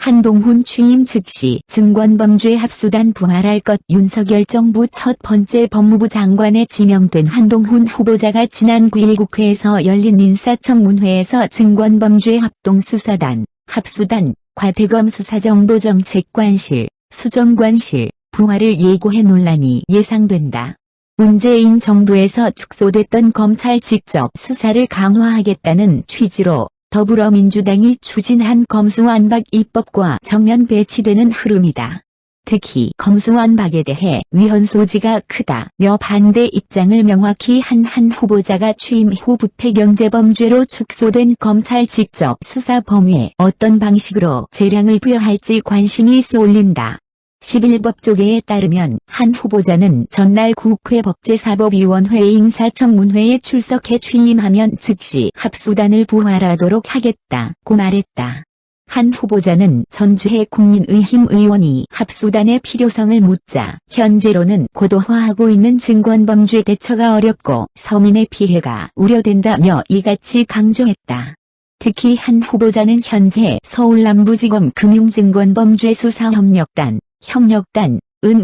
한동훈 취임 즉시 증권범죄 합수단 부활할 것. 윤석열 정부 첫 번째 법무부 장관에 지명된 한동훈 후보자가 지난 9일 국회에서 열린 인사청문회에서 증권범죄 합동수사단, 합수단, 과대검 수사정보정책관실, 수정관실, 부활을 예고해 논란이 예상된다. 문재인 정부에서 축소됐던 검찰 직접 수사를 강화하겠다는 취지로 더불어민주당이 추진한 검수완박 입법과 정면 배치되는 흐름이다. 특히 검수완박에 대해 위헌 소지가 크다며 반대 입장을 명확히 한 후보자가 취임 후 부패경제범죄로 축소된 검찰 직접 수사 범위에 어떤 방식으로 재량을 부여할지 관심이 쏠린다. 11법조계에 따르면 한 후보자는 전날 국회 법제사법위원회 인사청문회에 출석해 취임하면 즉시 합수단을 부활하도록 하겠다고 말했다. 한 후보자는 전주의 국민의힘 의원이 합수단의 필요성을 묻자 현재로는 고도화하고 있는 증권범죄 대처가 어렵고 서민의 피해가 우려된다며 이같이 강조했다. 특히 한 후보자는 현재 서울남부지검 금융증권범죄수사협력단은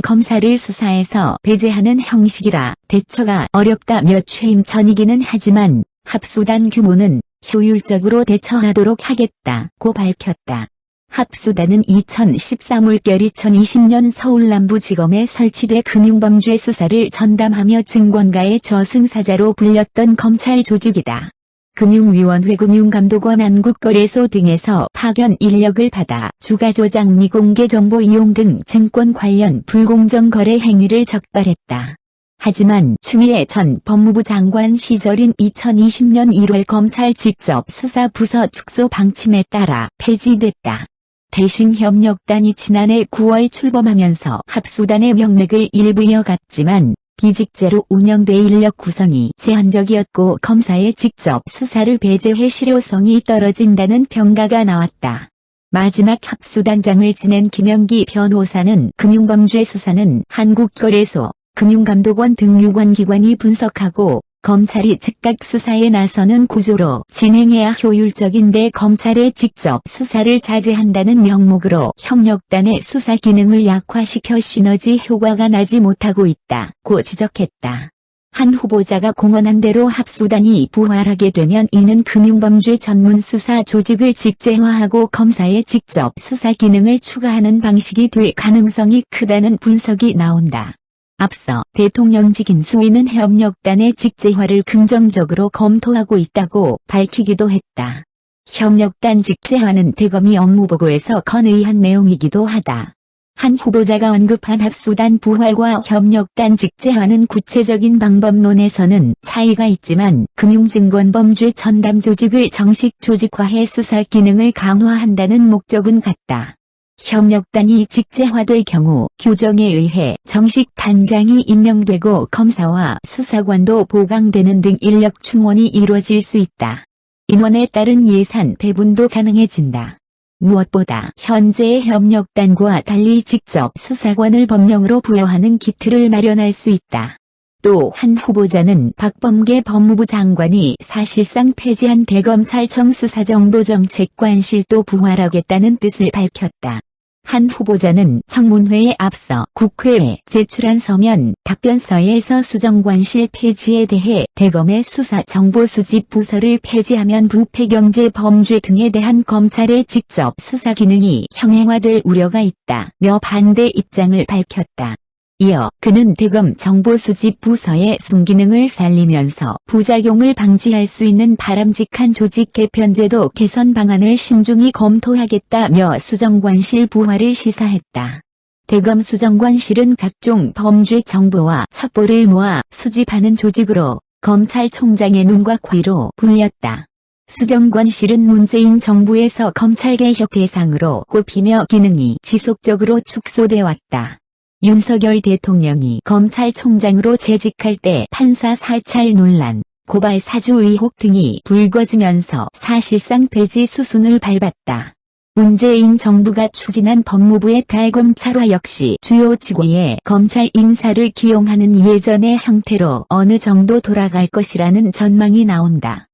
검사를 수사에서 배제하는 형식이라 대처가 어렵다며 취임 전이기는 하지만 합수단 규모는 효율적으로 대처하도록 하겠다고 밝혔다. 합수단은 2014 물결 2020년 서울남부지검에 설치돼 금융범죄 수사를 전담하며 증권가의 저승사자로 불렸던 검찰 조직이다. 금융위원회 금융감독원 한국거래소 등에서 파견 인력을 받아 주가조작 미공개 정보 이용 등 증권 관련 불공정 거래 행위를 적발했다. 하지만 추미애 전 법무부 장관 시절인 2020년 1월 검찰 직접 수사 부서 축소 방침에 따라 폐지됐다. 대신 협력단이 지난해 9월 출범하면서 합수단의 명맥을 일부 이어갔지만 비직제로 운영돼 인력 구성이 제한적이었고 검사의 직접 수사를 배제해 실효성이 떨어진다는 평가가 나왔다. 마지막 합수단장을 지낸 김영기 변호사는 금융범죄 수사는 한국거래소, 금융감독원 등 유관기관이 분석하고 검찰이 즉각 수사에 나서는 구조로 진행해야 효율적인데 검찰의 직접 수사를 자제한다는 명목으로 협력단의 수사 기능을 약화시켜 시너지 효과가 나지 못하고 있다고 지적했다. 한 후보자가 공언한 대로 합수단이 부활하게 되면 이는 금융범죄 전문 수사 조직을 직제화하고 검사의 직접 수사 기능을 추가하는 방식이 될 가능성이 크다는 분석이 나온다. 앞서 대통령직 인수위는 협력단의 직제화를 긍정적으로 검토하고 있다고 밝히기도 했다. 협력단 직제화는 대검이 업무보고에서 건의한 내용이기도 하다. 한 후보자가 언급한 합수단 부활과 협력단 직제화는 구체적인 방법론에서는 차이가 있지만 금융증권범죄 전담 조직을 정식 조직화해 수사 기능을 강화한다는 목적은 같다. 협력단이 직제화될 경우 규정에 의해 정식 단장이 임명되고 검사와 수사관도 보강되는 등 인력 충원이 이루어질 수 있다. 인원에 따른 예산 배분도 가능해진다. 무엇보다 현재의 협력단과 달리 직접 수사관을 법령으로 부여하는 기틀을 마련할 수 있다. 또 한 후보자는 박범계 법무부 장관이 사실상 폐지한 대검찰청 수사정보정책관실도 부활하겠다는 뜻을 밝혔다. 한 후보자는 청문회에 앞서 국회에 제출한 서면 답변서에서 수정관실 폐지에 대해 대검의 수사 정보 수집 부서를 폐지하면 부패경제 범죄 등에 대한 검찰의 직접 수사 기능이 형해화될 우려가 있다며 반대 입장을 밝혔다. 이어 그는 대검 정보수집 부서의 순기능을 살리면서 부작용을 방지할 수 있는 바람직한 조직 개편제도 개선 방안을 신중히 검토하겠다며 수정관실 부활을 시사했다. 대검 수정관실은 각종 범죄 정보와 첩보를 모아 수집하는 조직으로 검찰총장의 눈과 귀로 불렸다. 수정관실은 문재인 정부에서 검찰개혁 대상으로 꼽히며 기능이 지속적으로 축소돼 왔다. 윤석열 대통령이 검찰총장으로 재직할 때 판사 사찰 논란, 고발 사주 의혹 등이 불거지면서 사실상 폐지 수순을 밟았다. 문재인 정부가 추진한 법무부의 달검찰화 역시 주요 직위에 검찰 인사를 기용하는 예전의 형태로 어느 정도 돌아갈 것이라는 전망이 나온다.